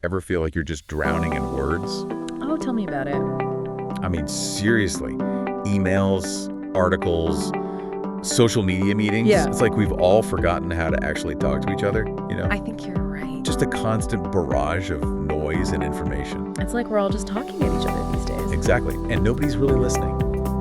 Ever feel like you're just drowning in words? Oh, tell me about it. I mean, seriously. Emails, articles, social media meetings. Yeah. It's like we've all forgotten how to actually talk to each other, you know? I think you're right. Just a constant barrage of noise and information. It's like we're all just talking at each other these days. Exactly. And nobody's really listening.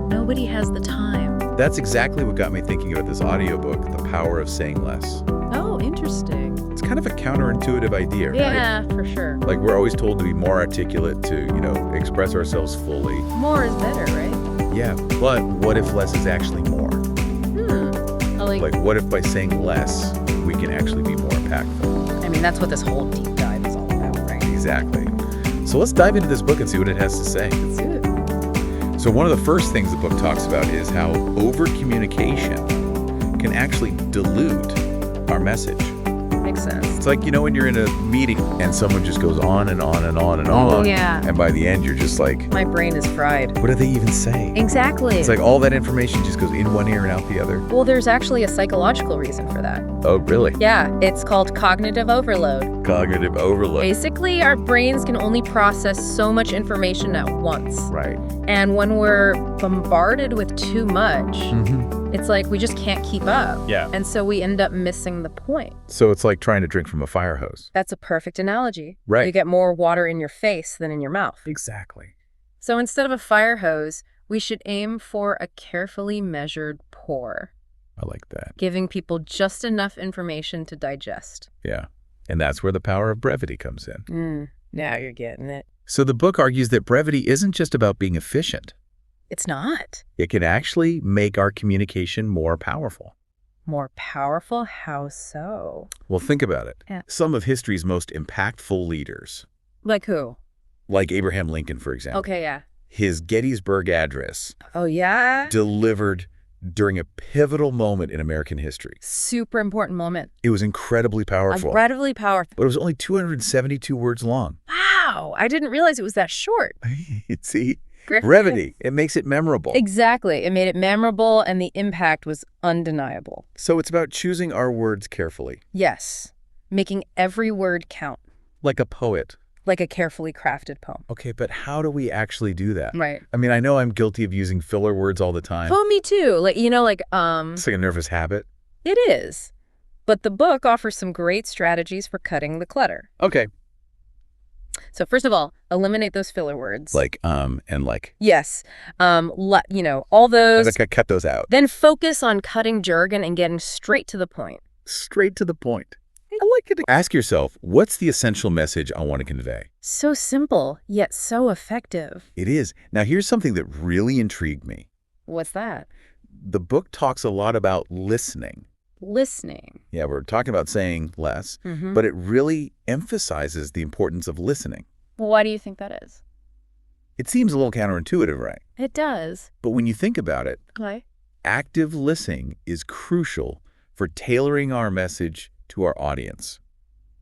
Nobody has the time. That's exactly what got me thinking about this audiobook, The Power of Saying Less. Oh, interesting. It's kind of a counterintuitive idea, right? Yeah, for sure. Like we're always told to be more articulate, to, express ourselves fully. More is better, right? Yeah, but what if less is actually more? Like, What if by saying less, we can actually be more impactful? I mean, that's what this whole deep dive is all about, right? Exactly. So let's dive into this book and see what it has to say. Let's do it. So one of the first things the book talks about is how over-communication can actually dilute our message. Makes sense. It's like, when you're in a meeting and someone just goes on and on and on and on. Yeah. And by the end, you're just like, My brain is fried. what are they even saying? Exactly. It's like all that information just goes in one ear and out the other. Well, there's actually a psychological reason for that. Oh, really? Yeah, it's called cognitive overload. Cognitive overload. Basically, our brains can only process so much information at once. Right. And when we're bombarded with too much, Mm-hmm. it's like we just can't keep up. Yeah. And so we end up missing the point. So it's like trying to drink from a fire hose. That's a perfect analogy. Right. You get more water in your face than in your mouth. Exactly. So instead of a fire hose, we should aim for a carefully measured pour, I like that. giving people just enough information to digest. Yeah. And that's where the power of brevity comes in. Now you're getting it. So the book argues that brevity isn't just about being efficient. It's not. It can actually make our communication more powerful. More powerful? How so? Well, think about it. Yeah. Some of history's most impactful leaders, Like who? like Abraham Lincoln, for example. Okay, yeah. His Gettysburg Address Oh, yeah? delivered during a pivotal moment in American history. Super important moment. It was incredibly powerful, Incredibly powerful. but it was only 272 words long. Wow. I didn't realize it was that short. See? Brevity. It makes it memorable. Exactly. It made it memorable, and the impact was undeniable. So it's about choosing our words carefully, Yes. Making every word count, like a poet. like a carefully crafted poem. Okay, but how do we actually do that? Right. I mean, I know I'm guilty of using filler words all the time. Oh, me too. It's like a nervous habit. It is. But the book offers some great strategies for cutting the clutter. Okay. So first of all, eliminate those filler words. Like, and like. Yes. All those. I cut those out. Then focus on cutting jargon and getting straight to the point. Straight to the point. I like it. Ask yourself, what's the essential message I want to convey? So simple, yet so effective. It is. Now, here's something that really intrigued me. What's that? The book talks a lot about listening. Listening. Yeah, we're talking about saying less, Mm-hmm. but it really emphasizes the importance of listening. Well, why do you think that is? It seems a little counterintuitive, right? It does. But when you think about it, Okay. active listening is crucial for tailoring our message to our audience.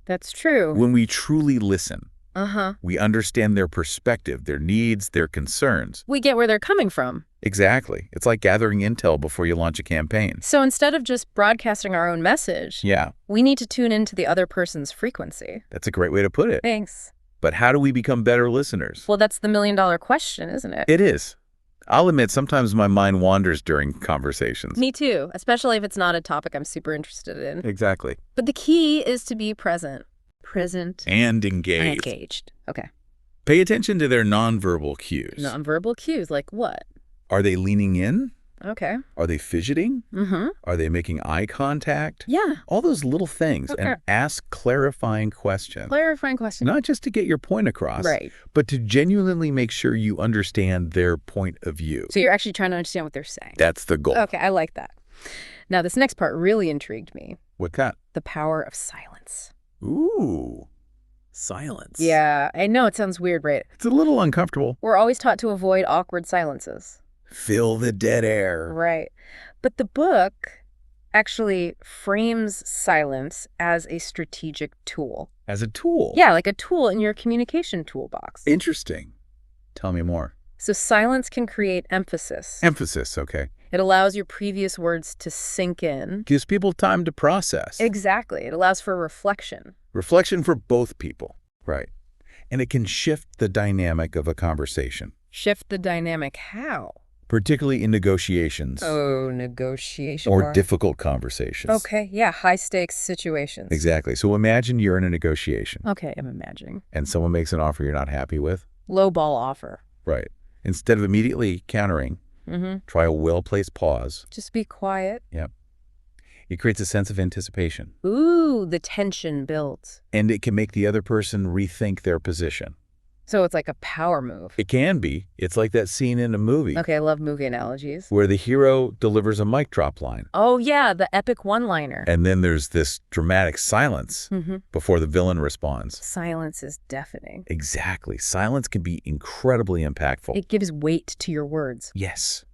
That's true. When we truly listen, Uh-huh. we understand their perspective, their needs, their concerns. We get where they're coming from. Exactly. It's like gathering intel before you launch a campaign. So instead of just broadcasting our own message, Yeah, we need to tune into the other person's frequency. that's a great way to put it. Thanks. But how do we become better listeners? Well, that's the million-dollar question, isn't it? It is. I'll admit, sometimes my mind wanders during conversations. Me too, especially if it's not a topic I'm super interested in. Exactly. But the key is to be present. Present And and engaged. engaged. Okay. Pay attention to their nonverbal cues. Nonverbal cues, like what? Are they leaning in? Okay. Are they fidgeting? Mm-hmm. Are they making eye contact? Yeah. All those little things. Okay. And ask clarifying questions. Clarifying question. Not just to get your point across, Right. but to genuinely make sure you understand their point of view. So you're actually trying to understand what they're saying. That's the goal. Okay, I like that. Now, this next part really intrigued me. What's that? The power of silence. Ooh, silence. Yeah, I know it sounds weird, right? It's a little uncomfortable. We're always taught to avoid awkward silences. Fill the dead air. Right. But the book actually frames silence as a strategic tool. As a tool. Yeah, like a tool in your communication toolbox. Interesting. Tell me more. So silence can create emphasis. Emphasis, okay. It allows your previous words to sink in. Gives people time to process. Exactly. It allows for reflection. Reflection for both people. Right. And it can shift the dynamic of a conversation, Shift the dynamic how? particularly in negotiations Oh, negotiation. or difficult conversations. Okay, yeah, high-stakes situations. Exactly. So imagine you're in a negotiation Okay, I'm imagining. and someone makes an offer you're not happy with. Low ball offer. Right. Instead of immediately countering, try a well-placed pause. Just be quiet. Yep. It creates a sense of anticipation. Ooh, the tension builds. And it can make the other person rethink their position. So it's like a power move. It can be. It's like that scene in a movie Okay, I love movie analogies. where the hero delivers a mic drop line. Oh, yeah, the epic one-liner. And then there's this dramatic silence before the villain responds. Silence is deafening. Exactly. Silence can be incredibly impactful. It gives weight to your words. Yes.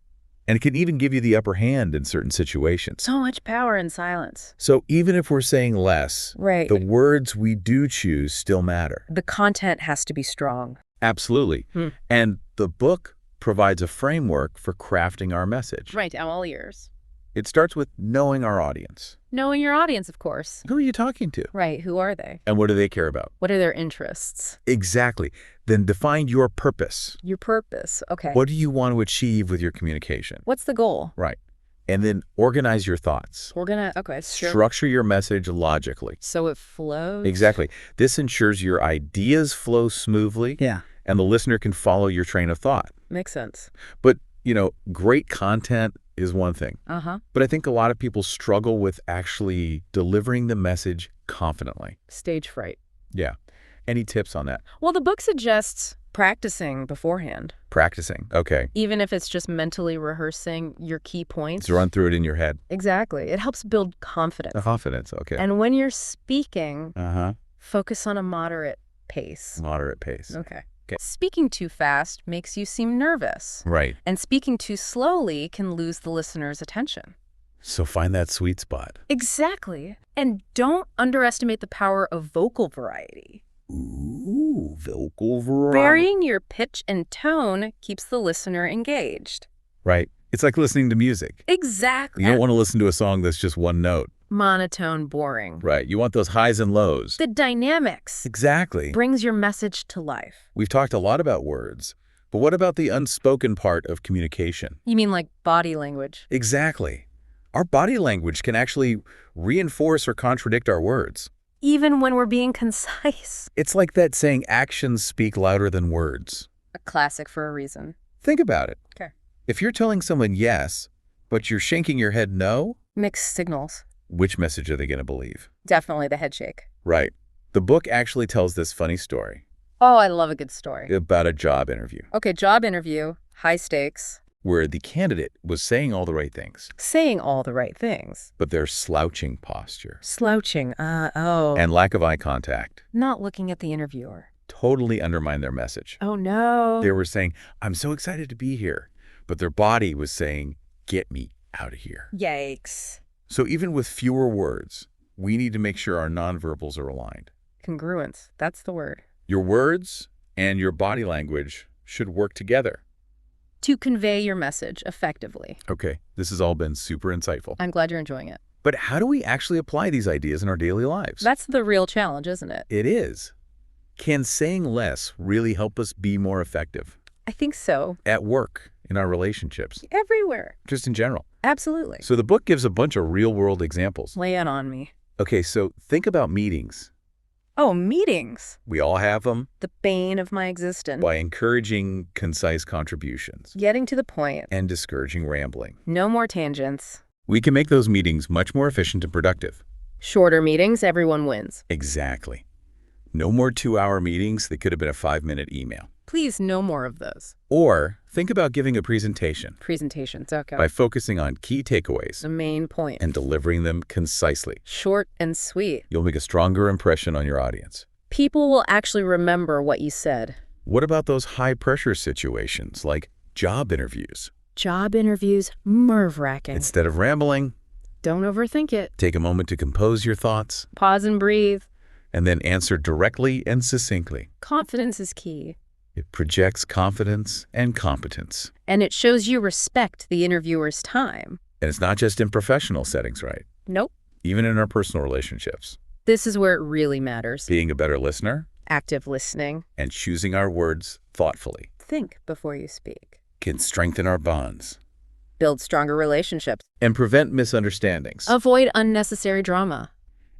And it can even give you the upper hand in certain situations. So much power in silence. So even if we're saying less, Right. the words we do choose still matter. The content has to be strong. Absolutely. And the book provides a framework for crafting our message. Right, I'm all ears. It starts with knowing our audience. Knowing your audience, of course. Who are you talking to? Right, who are they? And what do they care about? What are their interests? Exactly. Then define your purpose. Your purpose, okay. What do you want to achieve with your communication? What's the goal? Right. And then organize your thoughts. Okay, sure. Structure your message logically. So it flows? Exactly. This ensures your ideas flow smoothly. Yeah. And the listener can follow your train of thought. Makes sense. But, great content is one thing. Uh-huh. But I think a lot of people struggle with actually delivering the message confidently. Stage fright. Yeah. Any tips on that? Well, the book suggests practicing beforehand. Practicing. Okay. Even if it's just mentally rehearsing your key points. So run through it in your head. Exactly. It helps build confidence. Confidence. Okay. And when you're speaking, Uh-huh. focus on a moderate pace. Moderate pace. Okay. Okay. Speaking too fast makes you seem nervous. Right. And speaking too slowly can lose the listener's attention. So find that sweet spot. Exactly. And don't underestimate the power of vocal variety. Ooh, vocal variety. Varying your pitch and tone keeps the listener engaged. Right. It's like listening to music. Exactly. You don't want to listen to a song that's just one note. Monotone, boring. Right. You want those highs and lows. The dynamics Exactly. brings your message to life. We've talked a lot about words, but what about the unspoken part of communication? You mean like body language? Exactly. Our body language can actually reinforce or contradict our words. Even when we're being concise. It's like that saying, actions speak louder than words. A classic for a reason. Think about it. Okay. If you're telling someone yes, but you're shaking your head no, Mixed signals. which message are they going to believe? Definitely the head shake. Right. The book actually tells this funny story Oh, I love a good story. about a job interview Okay, job interview, high stakes, where the candidate was saying all the right things, saying all the right things. but their slouching posture Slouching, and lack of eye contact not looking at the interviewer. totally undermined their message. Oh, no. They were saying, I'm so excited to be here, but their body was saying, get me out of here. Yikes. So even with fewer words, we need to make sure our nonverbals are aligned. Congruence, that's the word. Your words and your body language should work together. To convey your message effectively. Okay, this has all been super insightful. I'm glad you're enjoying it. But how do we actually apply these ideas in our daily lives? That's the real challenge, isn't it? It is. Can saying less really help us be more effective? I think so. At work, in our relationships, Everywhere. just in general. Absolutely. So the book gives a bunch of real-world examples. Lay it on me. Okay, so think about meetings. Oh, meetings. We all have them The bane of my existence. by encouraging concise contributions Getting to the point. and discouraging rambling. No more tangents. We can make those meetings much more efficient and productive. Shorter meetings, everyone wins. Exactly. No more 2-hour meetings that could have been a 5-minute email. Please, no more of those. Or think about giving a presentation Presentations, okay. by focusing on key takeaways The main point. and delivering them concisely. Short and sweet. You'll make a stronger impression on your audience. People will actually remember what you said. What about those high-pressure situations like job interviews? Job interviews, nerve-wracking. Instead of rambling, Don't overthink it. take a moment to compose your thoughts Pause and breathe. and then answer directly and succinctly. Confidence is key. It projects confidence and competence. And it shows you respect the interviewer's time. And it's not just in professional settings, right? Nope. Even in our personal relationships. This is where it really matters. Being a better listener, Active listening. and choosing our words thoughtfully Think before you speak. can strengthen our bonds Build stronger relationships. and prevent misunderstandings. Avoid unnecessary drama.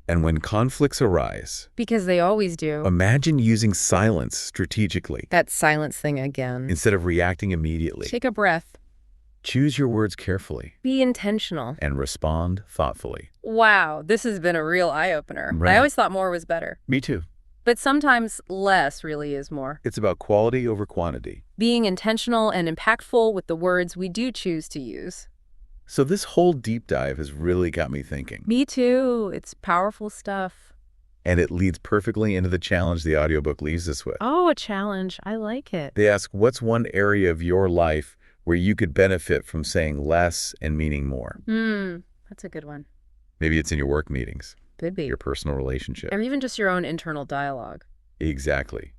And when conflicts arise, Because they always do. imagine using silence strategically That silence thing again. instead of reacting immediately. Take a breath. Choose your words carefully Be intentional. and respond thoughtfully. Wow, this has been a real eye-opener. Right. I always thought more was better. Me too. But sometimes less really is more. It's about quality over quantity. Being intentional and impactful with the words we do choose to use. So this whole deep dive has really got me thinking. Me too. It's powerful stuff. And it leads perfectly into the challenge the audiobook leaves us with. Oh, a challenge. I like it. They ask, what's one area of your life where you could benefit from saying less and meaning more? That's a good one. Maybe it's in your work meetings, Could be. your personal relationship. Or even just your own internal dialogue. Exactly.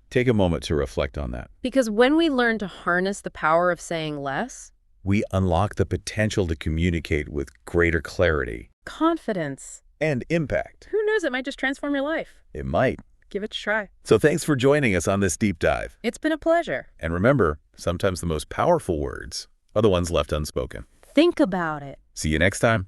Take a moment to reflect on that. Because when we learn to harness the power of saying less, We unlock the potential to communicate with greater clarity confidence. and impact. Who knows? It might just transform your life. It might. Give it a try. So thanks for joining us on this deep dive. It's been a pleasure. And remember, sometimes the most powerful words are the ones left unspoken. Think about it. See you next time.